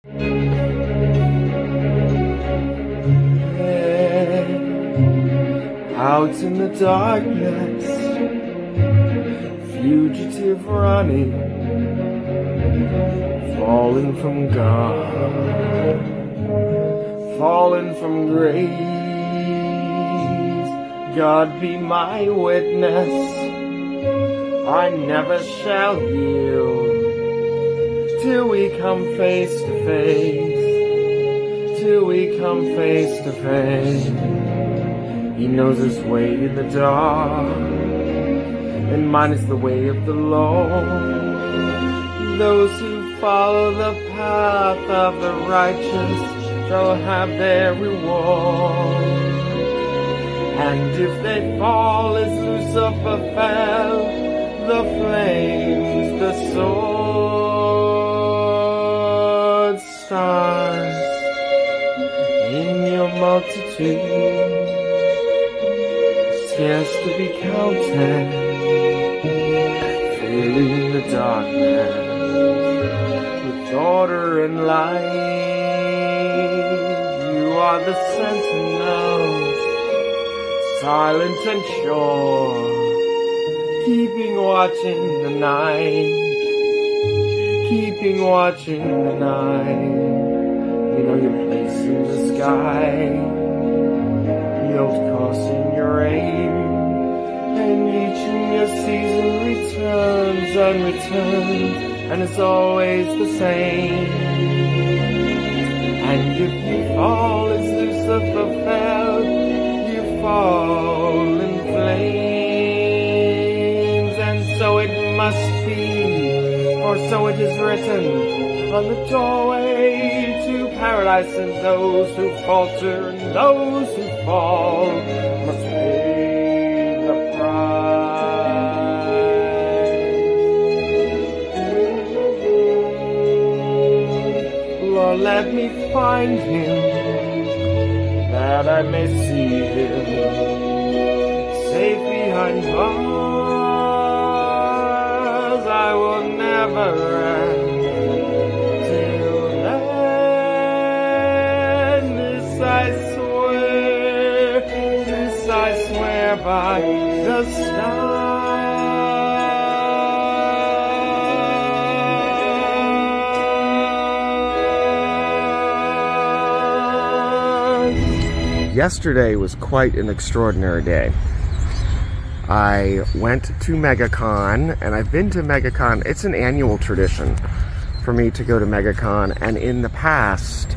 Out in the darkness, fugitive running, fallen from God, fallen from grace. God be my witness, I never shall yield till we come face to face, till we come face to face. He knows his way in the dark, and mine is the way of the Lord. Those who follow the path of the righteous shall have their reward. And if they fall as Lucifer fell, the flames, the sword, stars in your multitude, scarce to be counted, filling the darkness with order and light. You are the sentinels, silent and sure, keeping watch in the night, keeping watch in the night. You know your place in the sky, yield caution your aim, and each new season returns and returns, and it's always the same. And if you fall as Lucifer fell, you fall in flames. And so it must be, for so it is written on the doorway to paradise, and those who falter and those who fall must pay the price. Lord, let me find him, that I may see him safe behind bars. I will never rest till then. This I swear by the stars. Yesterday was quite an extraordinary day. I went to MegaCon, and I've been to MegaCon. It's an annual tradition for me to go to MegaCon, and in the past,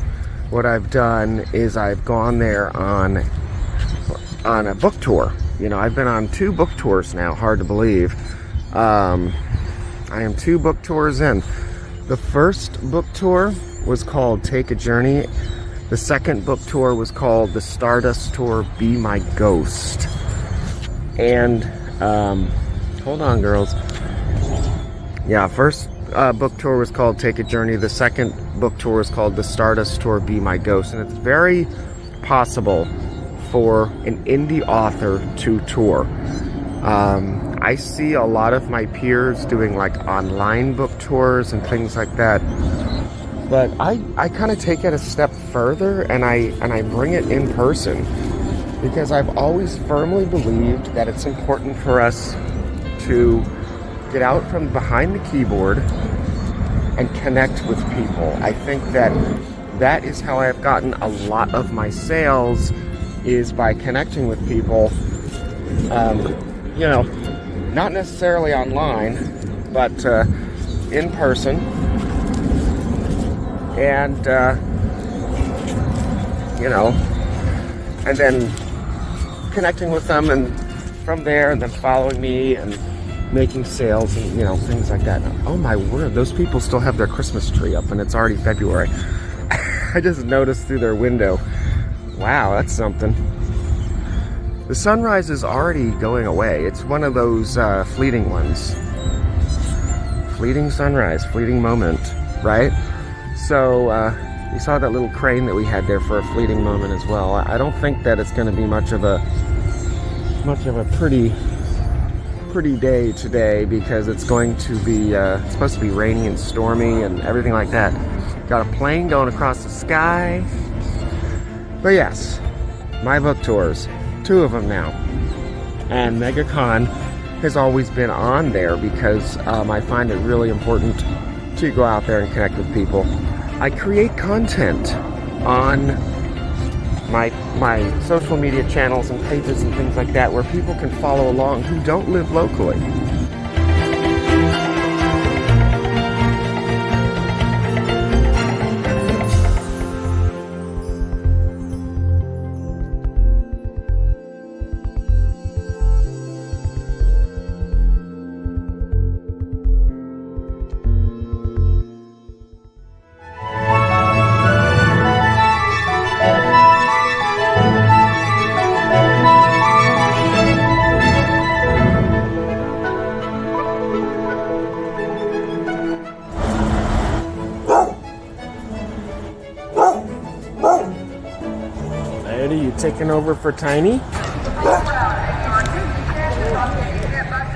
what I've done is I've gone there on a book tour. You know, I've been on 2 book tours now, hard to believe. I am 2 book tours in. The first book tour was called Take a Journey. The second book tour was called The Stardust Tour, Be My Ghost. And, hold on, girls. Yeah, first book tour was called Take a Journey. The second book tour is called The Stardust Tour, Be My Ghost. And it's very possible for an indie author to tour. I see a lot of my peers doing like online book tours and things like that. But I kind of take it a step further, and I bring it in person, because I've always firmly believed that it's important for us to get out from behind the keyboard and connect with people. I think that is how I've gotten a lot of my sales, is by connecting with people, you know, not necessarily online, but in person, and you know, and then connecting with them, and from there, and then following me and making sales, and you know, things like that. Oh my word, those people still have their Christmas tree up, and it's already February. I just noticed through their window. Wow, that's something. The sunrise is already going away. It's one of those fleeting ones. Fleeting sunrise, fleeting moment, right? So you saw that little crane that we had there for a fleeting moment as well. I don't think that it's going to be much of a pretty day today, because it's going to be it's supposed to be rainy and stormy and everything like that. Got a plane going across the sky. But yes, my book tours, 2 of them now. And MegaCon has always been on there because I find it really important to go out there and connect with people. I create content on my social media channels and pages and things like that where people can follow along who don't live locally. Eddie, you taking over for Tiny?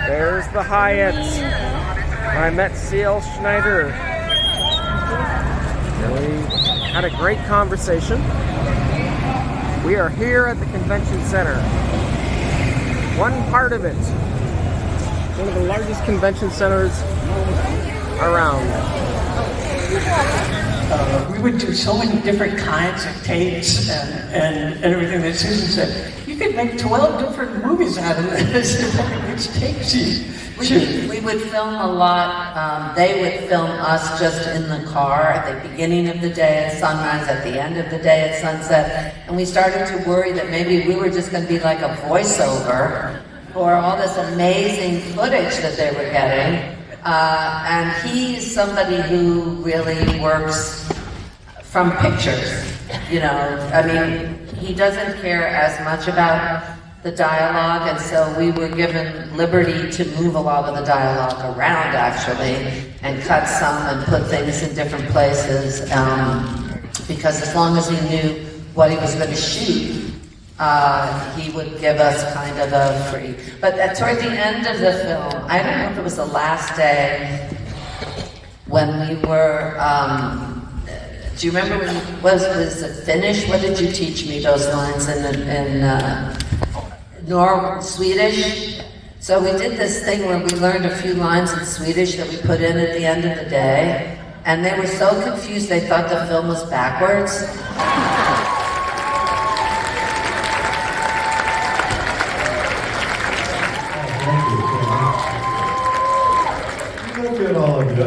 There's the Hyatt. I met C.L. Schneider. And we had a great conversation. We are here at the convention center. One part of it. One of the largest convention centers around. We would do so many different kinds of tapes and everything that Susan said. You could make 12 different movies out of this, depending which tapes we would film a lot. They would film us just in the car at the beginning of the day at sunrise, at the end of the day at sunset. And we started to worry that maybe we were just going to be like a voiceover for all this amazing footage that they were getting. And he's somebody who really works from pictures, you know. I mean, he doesn't care as much about the dialogue, and so we were given liberty to move a lot of the dialogue around, actually, and cut some and put things in different places, because as long as he knew what he was going to shoot, he would give us kind of a free. But toward the end of the film, I don't know if it was the last day, when we were, do you remember when was it Finnish? What did you teach me those lines in Swedish? So we did this thing where we learned a few lines in Swedish that we put in at the end of the day, and they were so confused they thought the film was backwards.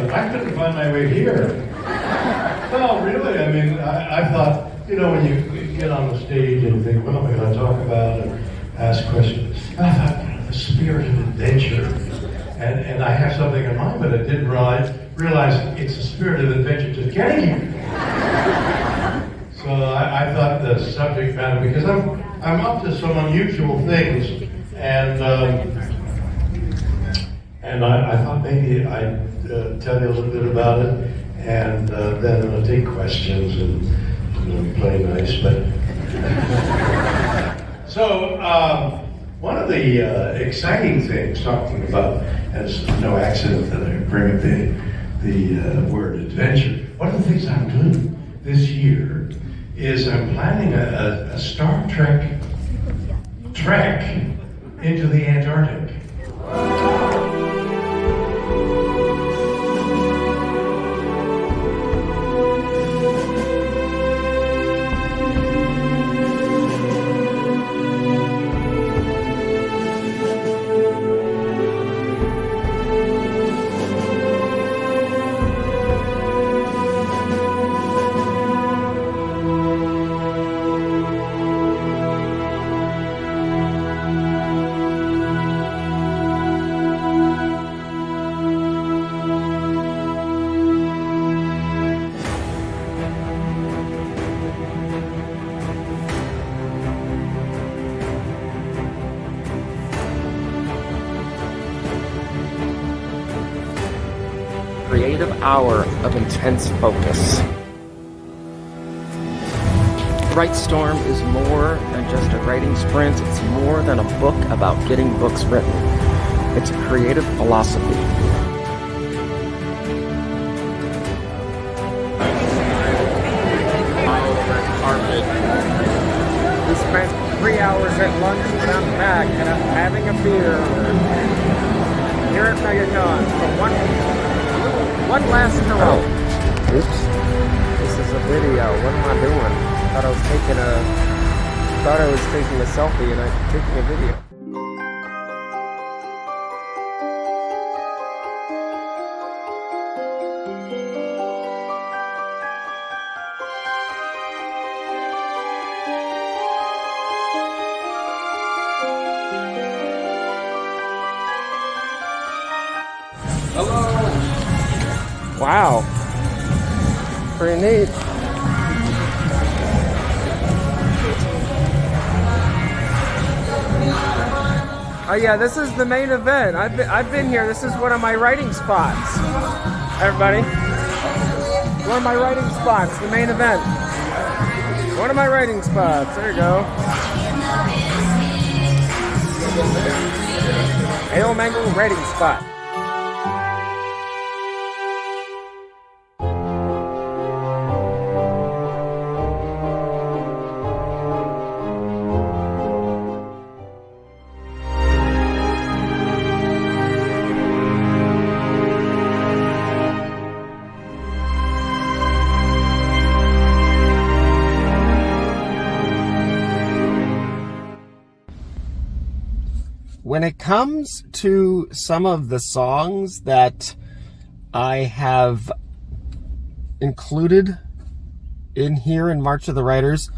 I couldn't find my way here. No, really, I mean, I thought, you know, when you get on the stage and think, what am I going to talk about, and ask questions, I thought, you know, the spirit of adventure. And I have something in mind, but I didn't realize it's the spirit of adventure just getting here. So I thought the subject matter, because I'm up to some unusual things, and I thought maybe I'd tell you a little bit about it, and then I'll take questions and, you know, play nice. But so one of the exciting things, talking about, and it's no accident that I bring up the word adventure. One of the things I'm doing this year is I'm planning a Star Trek trek into the Antarctic. Creative hour of intense focus. Brightstorm is more than just a writing sprint. It's more than a book about getting books written. It's a creative philosophy. 3 hours at lunch, but I'm back and I'm having a beer here at MegaCon for one last hurrah. Oops. This is a video. What am I doing? Thought I was taking a selfie and I'm taking a video. Hello. Wow. Pretty neat. Oh yeah, this is the main event. I've been here. This is one of my writing spots. Everybody, one of my writing spots. The main event. One of my writing spots. There you go. Ale Mengel writing spot. When it comes to some of the songs that I have included in here in March of the Writers,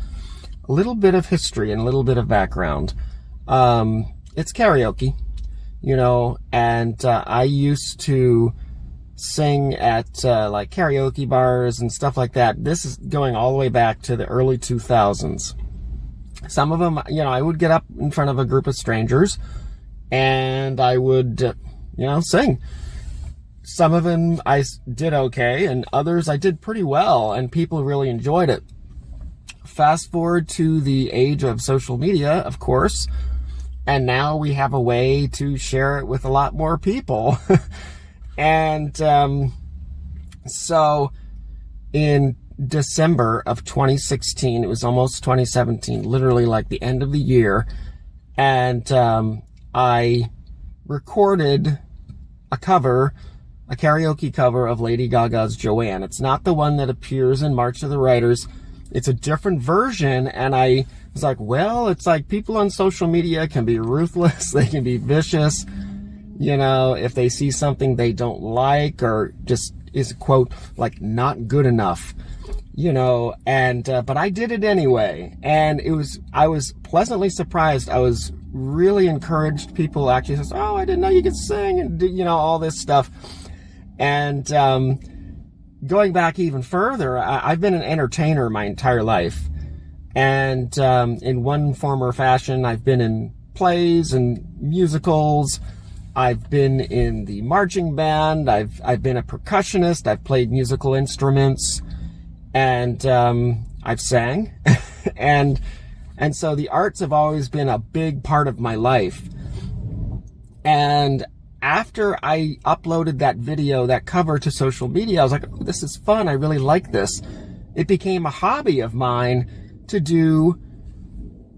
a little bit of history and a little bit of background. It's karaoke, you know, and I used to sing at like karaoke bars and stuff like that. This is going all the way back to the early 2000s. Some of them, you know, I would get up in front of a group of strangers and I would, you know, sing. Some of them I did okay, and others I did pretty well, and people really enjoyed it. Fast forward to the age of social media, of course, and now we have a way to share it with a lot more people. And so in December of 2016, it was almost 2017, literally like the end of the year, and I recorded a karaoke cover of Lady Gaga's Joanne. It's not the one that appears in March of the Writers. It's a different version, and I was like, well, it's like people on social media can be ruthless, they can be vicious, you know, if they see something they don't like or just is, quote, like not good enough, you know, and but I did it anyway, and I was pleasantly surprised. I was really encouraged. People actually says, oh, I didn't know you could sing, and you know, all this stuff. And going back even further, I've been an entertainer my entire life, and in one form or fashion, I've been in plays and musicals. I've been in the marching band. I've been a percussionist. I've played musical instruments, and I've sang, and so the arts have always been a big part of my life. And after I uploaded that video, that cover, to social media, I was like, oh, this is fun. I really like this. It became a hobby of mine to do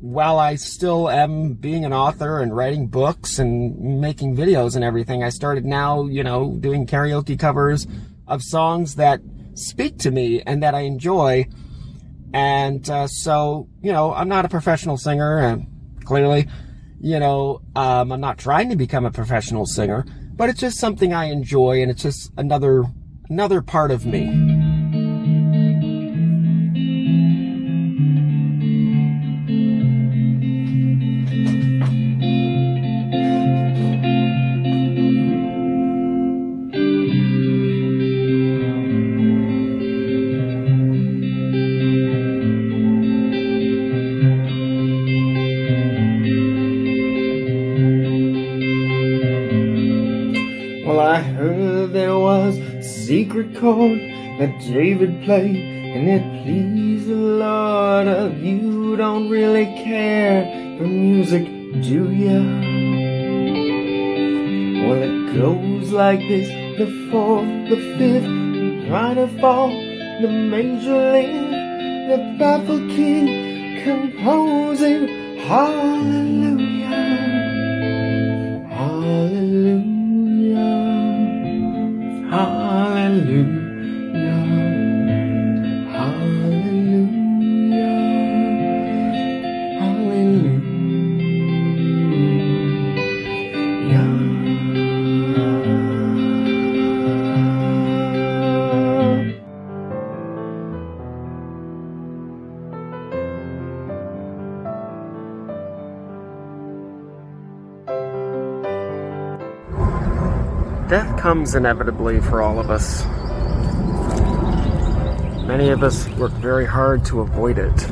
while I still am being an author and writing books and making videos and everything. I started now, you know, doing karaoke covers of songs that speak to me and that I enjoy. And so, you know, I'm not a professional singer, clearly. You know, I'm not trying to become a professional singer, but it's just something I enjoy, and it's just another part of me. Well, I heard there was a secret chord that David played, and it pleased the Lord. You don't really care for music, do ya? Well, it goes like this: the fourth, the fifth, the minor fall, the major lift, the baffled king composing Hallelujah. Hallelujah. Hallelujah. Hallelujah. Hallelujah. Death comes inevitably for all of us. Many of us work very hard to avoid it.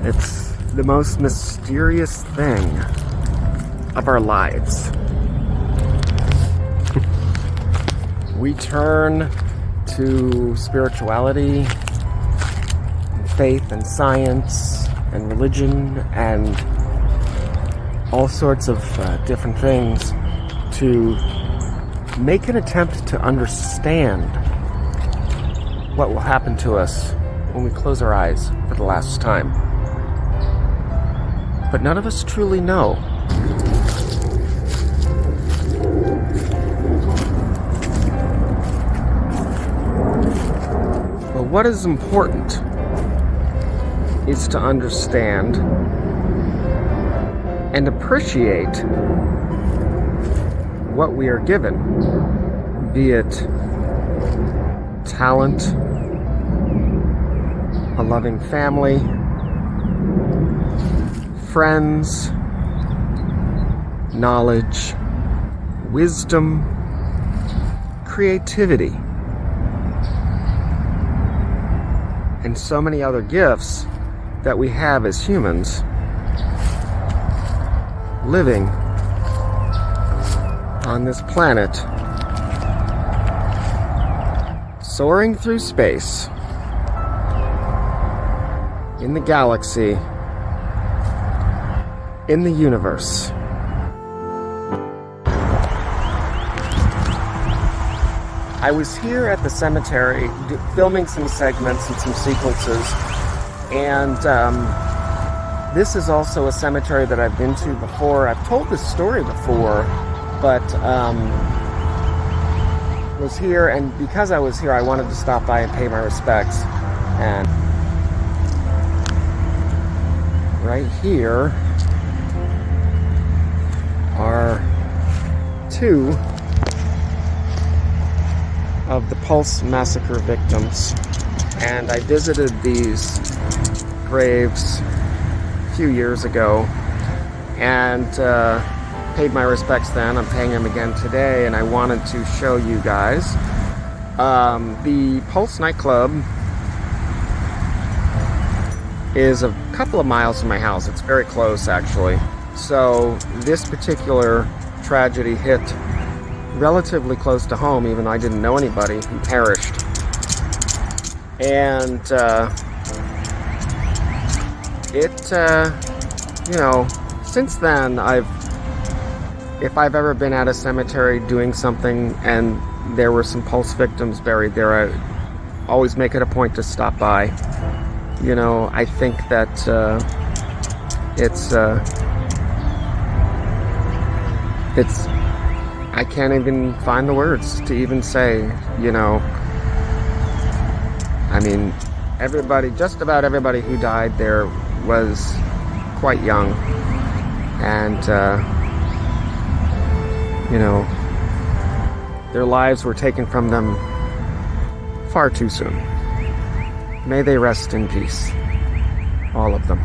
It's the most mysterious thing of our lives. We turn to spirituality, and faith and science and religion and all sorts of different things to make an attempt to understand what will happen to us when we close our eyes for the last time. But none of us truly know. But what is important is to understand and appreciate what we are given, be it talent, a loving family, friends, knowledge, wisdom, creativity, and so many other gifts that we have as humans living on this planet, soaring through space, in the galaxy, in the universe. I was here at the cemetery filming some segments and some sequences, and this is also a cemetery that I've been to before. I've told this story before, but was here, and because I was here, I wanted to stop by and pay my respects. And right here are two of the Pulse Massacre victims, and I visited these graves a few years ago and paid my respects then. I'm paying them again today, and I wanted to show you guys. The Pulse nightclub is a couple of miles from my house. It's very close, actually. So this particular tragedy hit relatively close to home, even though I didn't know anybody who perished. And you know, since then, if I've ever been at a cemetery doing something and there were some Pulse victims buried there, I always make it a point to stop by. You know, I think that it's I can't even find the words to even say, you know, I mean, just about everybody who died there was quite young, and you know, their lives were taken from them far too soon. May they rest in peace, all of them.